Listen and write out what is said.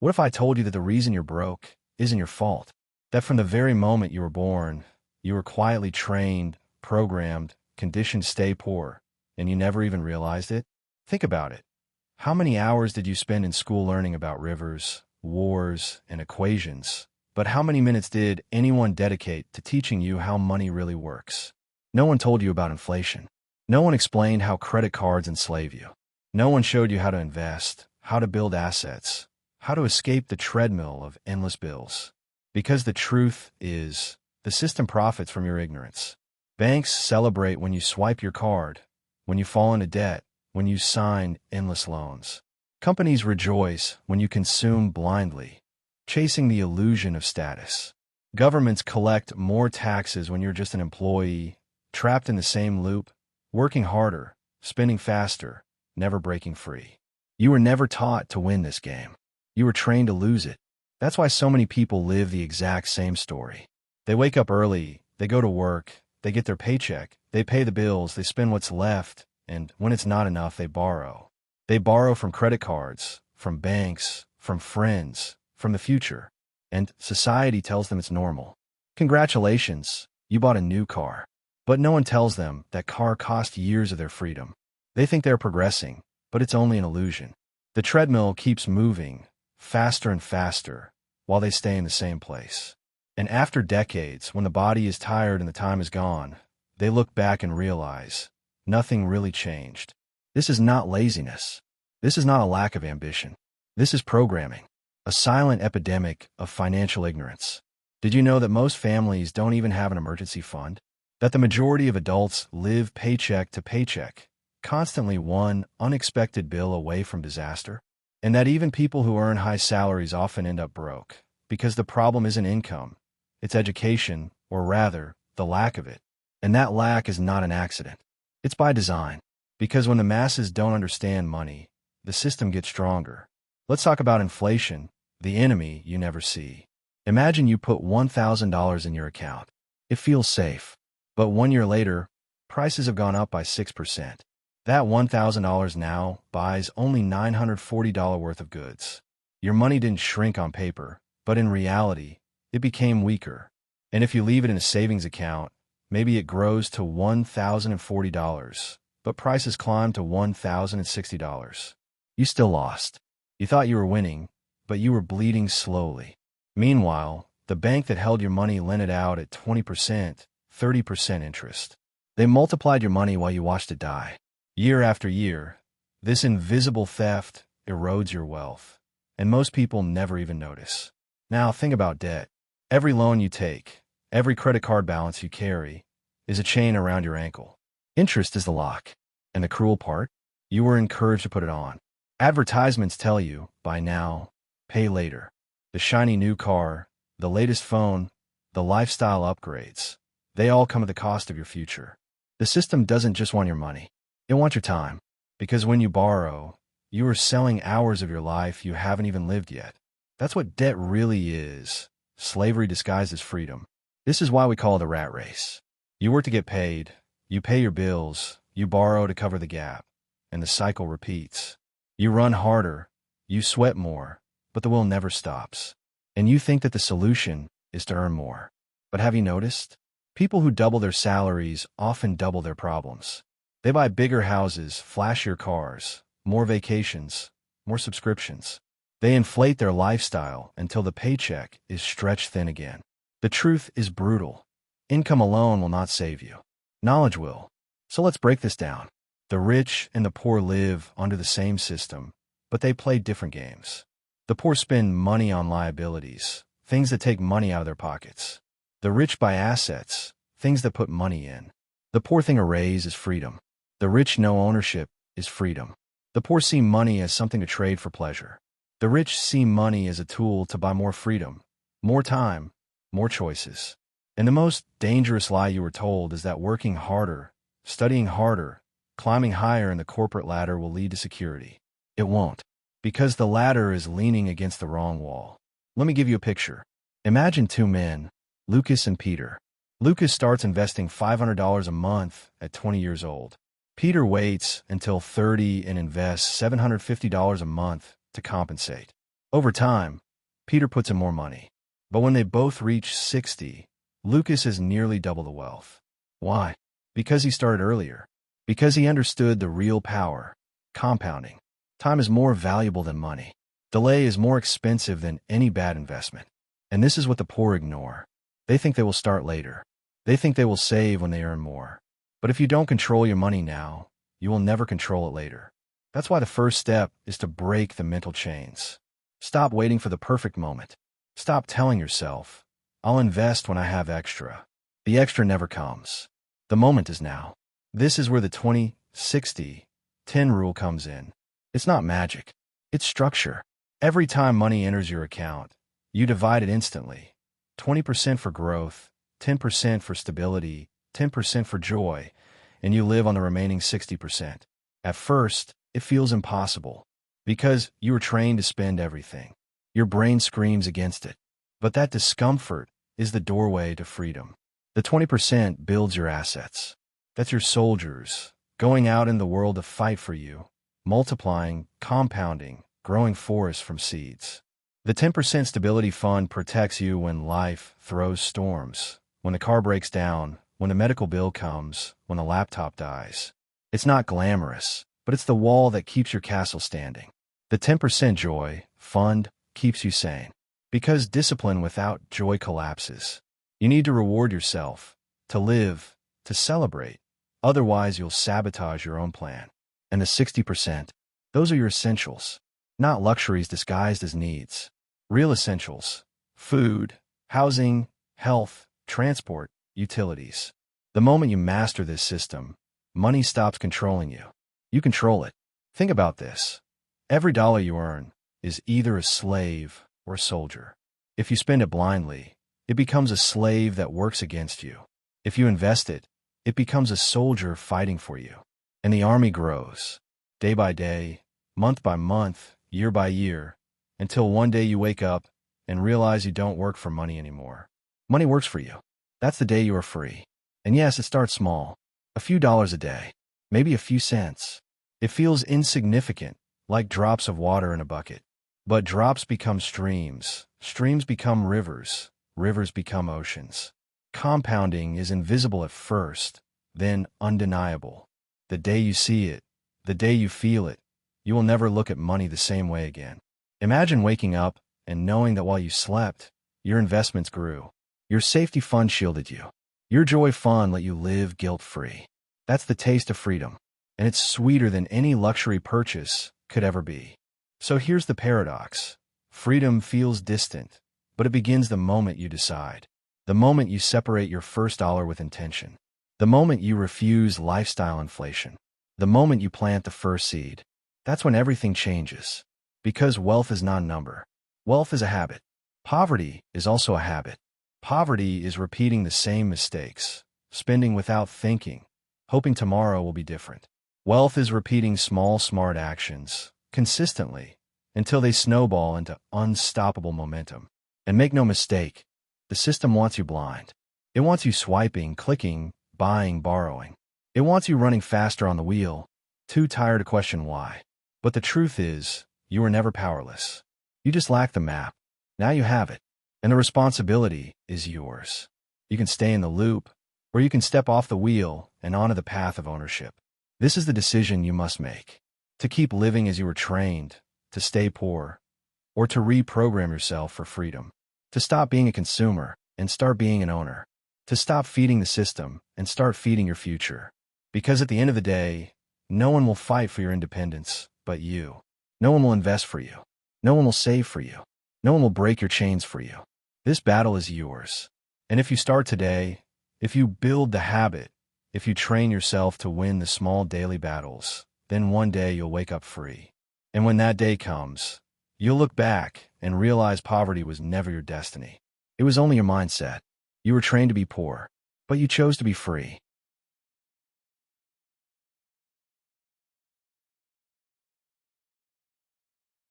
What if I told you that the reason you're broke isn't your fault? That from the very moment you were born, you were quietly trained, programmed, conditioned to stay poor, and you never even realized it? Think about it. How many hours did you spend in school learning about rivers, wars, and equations? But how many minutes did anyone dedicate to teaching you how money really works? No one told you about inflation. No one explained how credit cards enslave you. No one showed you how to invest, how to build assets, how to escape the treadmill of endless bills. Because the truth is, the system profits from your ignorance. Banks celebrate when you swipe your card, when you fall into debt, when you sign endless loans. Companies rejoice when you consume blindly, chasing the illusion of status. Governments collect more taxes when you're just an employee, trapped in the same loop, working harder, spending faster, never breaking free. You were never taught to win this game. You were trained to lose it. That's why so many people live the exact same story. They wake up early, they go to work, they get their paycheck, they pay the bills, they spend what's left, and when it's not enough, they borrow. They borrow from credit cards, from banks, from friends, from the future, and society tells them it's normal. Congratulations, you bought a new car. But no one tells them that car cost years of their freedom. They think they're progressing, but it's only an illusion. The treadmill keeps moving, faster and faster, while they stay in the same place. And after decades, when the body is tired and the time is gone, they look back and realize nothing really changed. This is not laziness. This is not a lack of ambition. This is programming, a silent epidemic of financial ignorance. Did you know that most families don't even have an emergency fund? That the majority of adults live paycheck to paycheck, constantly one unexpected bill away from disaster? And that even people who earn high salaries often end up broke, because the problem isn't income, it's education, or rather, the lack of it. And that lack is not an accident. It's by design. Because when the masses don't understand money, the system gets stronger. Let's talk about inflation, the enemy you never see. Imagine you put $1,000 in your account. It feels safe. But 1 year later, prices have gone up by 6%. That $1,000 now buys only $940 worth of goods. Your money didn't shrink on paper, but in reality, it became weaker. And if you leave it in a savings account, maybe it grows to $1,040, but prices climb to $1,060. You still lost. You thought you were winning, but you were bleeding slowly. Meanwhile, the bank that held your money lent it out at 20%, 30% interest. They multiplied your money while you watched it die. Year after year, this invisible theft erodes your wealth, and most people never even notice. Now think about debt. Every loan you take, every credit card balance you carry, is a chain around your ankle. Interest is the lock. And the cruel part? You were encouraged to put it on. Advertisements tell you, buy now, pay later. The shiny new car, the latest phone, the lifestyle upgrades, they all come at the cost of your future. The system doesn't just want your money. It wants your time. Because when you borrow, you are selling hours of your life you haven't even lived yet. That's what debt really is. Slavery disguised as freedom. This is why we call it a rat race. You work to get paid, you pay your bills, you borrow to cover the gap, and the cycle repeats. You run harder, you sweat more, but the will never stops. And you think that the solution is to earn more. But have you noticed? People who double their salaries often double their problems. They buy bigger houses, flashier cars, more vacations, more subscriptions. They inflate their lifestyle until the paycheck is stretched thin again. The truth is brutal. Income alone will not save you. Knowledge will. So let's break this down. The rich and the poor live under the same system, but they play different games. The poor spend money on liabilities, things that take money out of their pockets. The rich buy assets, things that put money in. The poor thing a raise is freedom. The rich know ownership is freedom. The poor see money as something to trade for pleasure. The rich see money as a tool to buy more freedom, more time, more choices. And the most dangerous lie you were told is that working harder, studying harder, climbing higher in the corporate ladder will lead to security. It won't, because the ladder is leaning against the wrong wall. Let me give you a picture. Imagine two men, Lucas and Peter. Lucas starts investing $500 a month at 20 years old. Peter waits until 30 and invests $750 a month to compensate. Over time, Peter puts in more money. But when they both reach 60, Lucas has nearly double the wealth. Why? Because he started earlier. Because he understood the real power, compounding. Time is more valuable than money. Delay is more expensive than any bad investment. And this is what the poor ignore. They think they will start later. They think they will save when they earn more. But if you don't control your money now, you will never control it later. That's why the first step is to break the mental chains. Stop waiting for the perfect moment. Stop telling yourself, I'll invest when I have extra. The extra never comes. The moment is now. This is where the 20-60-10 rule comes in. It's not magic. It's structure. Every time money enters your account, you divide it instantly. 20% for growth, 10% for stability, 10% for joy, and you live on the remaining 60%. At first, it feels impossible because you were trained to spend everything. Your brain screams against it. But that discomfort is the doorway to freedom. The 20% builds your assets. That's your soldiers, going out in the world to fight for you, multiplying, compounding, growing forests from seeds. The 10% stability fund protects you when life throws storms, when the car breaks down, when the medical bill comes, when the laptop dies. It's not glamorous, but it's the wall that keeps your castle standing. The 10% joy fund keeps you sane. Because discipline without joy collapses. You need to reward yourself, to live, to celebrate. Otherwise, you'll sabotage your own plan. And the 60%, those are your essentials, not luxuries disguised as needs. Real essentials: food, housing, health, transport, utilities. The moment you master this system, money stops controlling you. You control it. Think about this. Every dollar you earn is either a slave or a soldier. If you spend it blindly, it becomes a slave that works against you. If you invest it, it becomes a soldier fighting for you. And the army grows, day by day, month by month, year by year, until one day you wake up and realize you don't work for money anymore. Money works for you. That's the day you are free. And yes, it starts small. A few dollars a day, maybe a few cents. It feels insignificant, like drops of water in a bucket. But drops become streams, streams become rivers, rivers become oceans. Compounding is invisible at first, then undeniable. The day you see it, the day you feel it, you will never look at money the same way again. Imagine waking up and knowing that while you slept, your investments grew. Your safety fund shielded you. Your joy fund let you live guilt-free. That's the taste of freedom, and it's sweeter than any luxury purchase could ever be. So here's the paradox. Freedom feels distant, but it begins the moment you decide. The moment you separate your first dollar with intention. The moment you refuse lifestyle inflation. The moment you plant the first seed. That's when everything changes. Because wealth is not a number. Wealth is a habit. Poverty is also a habit. Poverty is repeating the same mistakes, spending without thinking, hoping tomorrow will be different. Wealth is repeating small, smart actions, consistently, until they snowball into unstoppable momentum. And make no mistake, the system wants you blind. It wants you swiping, clicking, buying, borrowing. It wants you running faster on the wheel, too tired to question why. But the truth is, you were never powerless. You just lacked the map. Now you have it. And the responsibility is yours. You can stay in the loop, or you can step off the wheel and onto the path of ownership. This is the decision you must make. To keep living as you were trained, to stay poor, or to reprogram yourself for freedom. To stop being a consumer and start being an owner. To stop feeding the system and start feeding your future. Because at the end of the day, no one will fight for your independence but you. No one will invest for you. No one will save for you. No one will break your chains for you. This battle is yours. And if you start today, if you build the habit, if you train yourself to win the small daily battles, then one day you'll wake up free. And when that day comes, you'll look back and realize poverty was never your destiny. It was only your mindset. You were trained to be poor, but you chose to be free.